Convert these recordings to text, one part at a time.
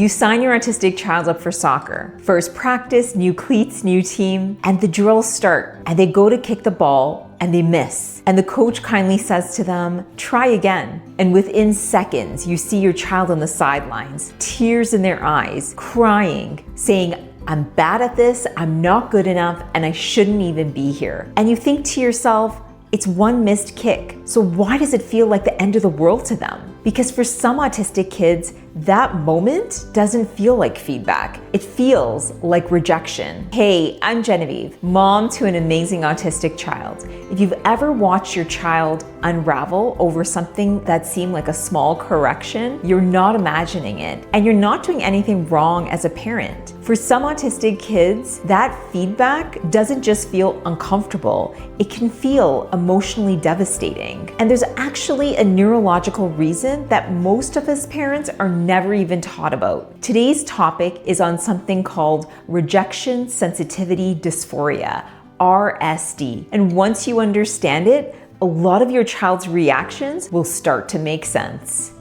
You sign your autistic child up for soccer. First practice, new cleats, new team, and the drills start. And they go to kick the ball and they miss. And the coach kindly says to them, try again. And within seconds, you see your child on the sidelines, tears in their eyes, crying, saying, I'm bad at this, I'm not good enough, and I shouldn't even be here. And you think to yourself, it's one missed kick. So why does it feel like the end of the world to them? Because for some autistic kids, that moment doesn't feel like feedback. It feels like rejection. Hey, I'm Genevieve, mom to an amazing autistic child. If you've ever watched your child unravel over something that seemed like a small correction, you're not imagining it, and you're not doing anything wrong as a parent. For some autistic kids, that feedback doesn't just feel uncomfortable, it can feel emotionally devastating. And there's actually a neurological reason that most of us parents are never even taught about. Today's topic is on something called Rejection Sensitivity Dysphoria, RSD. And once you understand it, a lot of your child's reactions will start to make sense.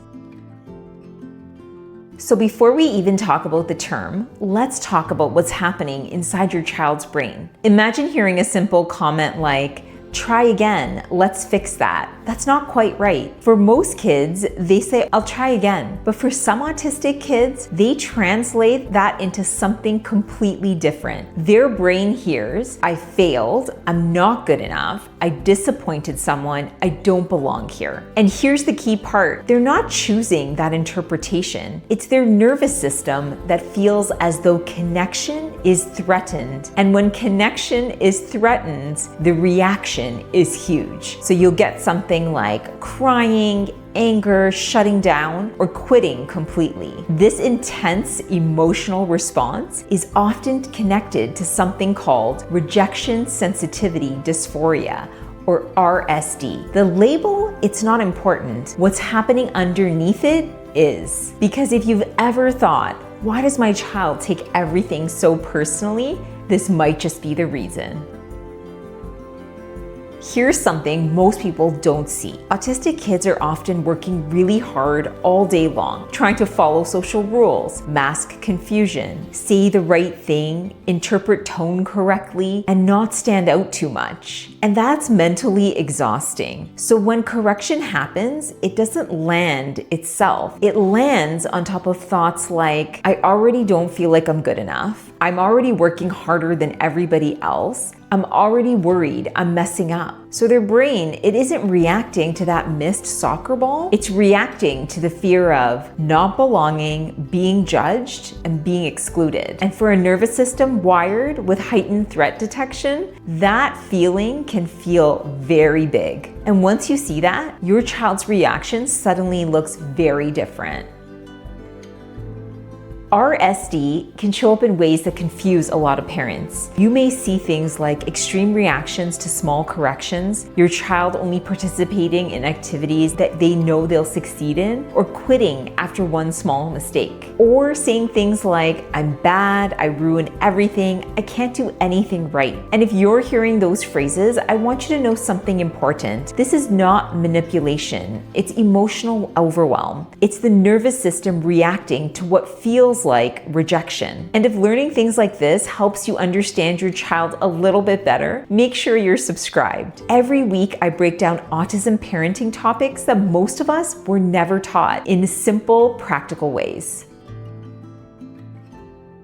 So before we even talk about the term, let's talk about what's happening inside your child's brain. Imagine hearing a simple comment like, try again, let's fix that. That's not quite right. For most kids, they say, I'll try again. But for some autistic kids, they translate that into something completely different. Their brain hears, I failed, I'm not good enough, I disappointed someone, I don't belong here. And here's the key part. They're not choosing that interpretation. It's their nervous system that feels as though connection is threatened. And when connection is threatened, the reaction is huge. So you'll get something like crying, anger, shutting down, or quitting completely. This intense emotional response is often connected to something called Rejection Sensitivity Dysphoria, or RSD. The label, it's not important. What's happening underneath it is. Because if you've ever thought, why does my child take everything so personally? This might just be the reason. Here's something most people don't see. Autistic kids are often working really hard all day long, trying to follow social rules, mask confusion, say the right thing, interpret tone correctly, and not stand out too much. And that's mentally exhausting. So when correction happens, it doesn't land itself. It lands on top of thoughts like, I already don't feel like I'm good enough. I'm already working harder than everybody else. I'm already worried I'm messing up. So their brain, it isn't reacting to that missed soccer ball. It's reacting to the fear of not belonging, being judged, and being excluded. And for a nervous system wired with heightened threat detection, that feeling can feel very big. And once you see that, your child's reaction suddenly looks very different. RSD can show up in ways that confuse a lot of parents. You may see things like extreme reactions to small corrections, your child only participating in activities that they know they'll succeed in, or quitting after one small mistake. Or saying things like, I'm bad, I ruin everything, I can't do anything right. And if you're hearing those phrases, I want you to know something important. This is not manipulation, it's emotional overwhelm. It's the nervous system reacting to what feels like rejection. And if learning things like this helps you understand your child a little bit better, make sure you're subscribed. Every week, I break down autism parenting topics that most of us were never taught in simple, practical ways.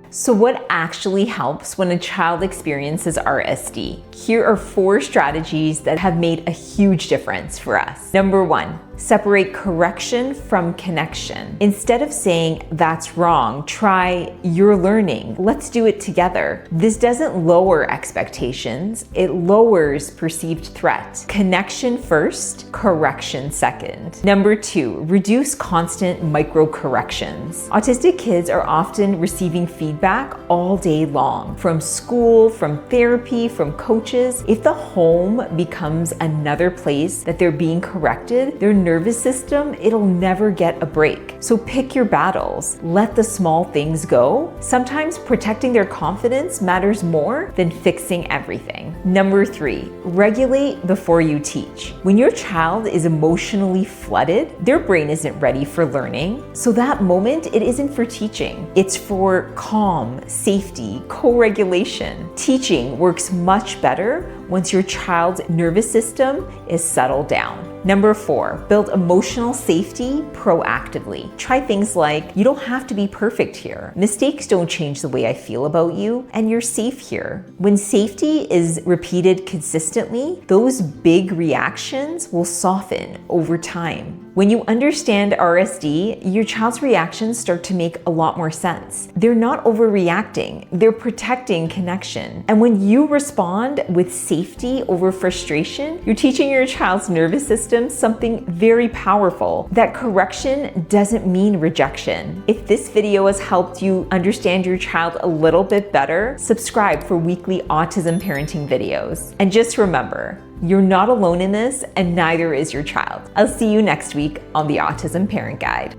So what actually helps when a child experiences RSD? Here are 4 strategies that have made a huge difference for us. Number 1, separate correction from connection. Instead of saying, that's wrong, try, you're learning, let's do it together. This doesn't lower expectations, it lowers perceived threat. Connection first, correction second. Number 2, reduce constant micro corrections. Autistic kids are often receiving feedback all day long, from school, from therapy, from coaches. If the home becomes another place that they're being corrected, they're nervous system, it'll never get a break. So pick your battles. Let the small things go. Sometimes protecting their confidence matters more than fixing everything. Number 3, regulate before you teach. When your child is emotionally flooded, their brain isn't ready for learning. So that moment, it isn't for teaching. It's for calm, safety, co-regulation. Teaching works much better once your child's nervous system is settled down. Number 4, build emotional safety proactively. Try things like, you don't have to be perfect here. Mistakes don't change the way I feel about you, and you're safe here. When safety is repeated consistently, those big reactions will soften over time. When you understand RSD, your child's reactions start to make a lot more sense. They're not overreacting, they're protecting connection. And when you respond with safety over frustration, you're teaching your child's nervous system something very powerful, that correction doesn't mean rejection. If this video has helped you understand your child a little bit better, subscribe for weekly autism parenting videos. And just remember, you're not alone in this, and neither is your child. I'll see you next week on the Autism Parent Guide.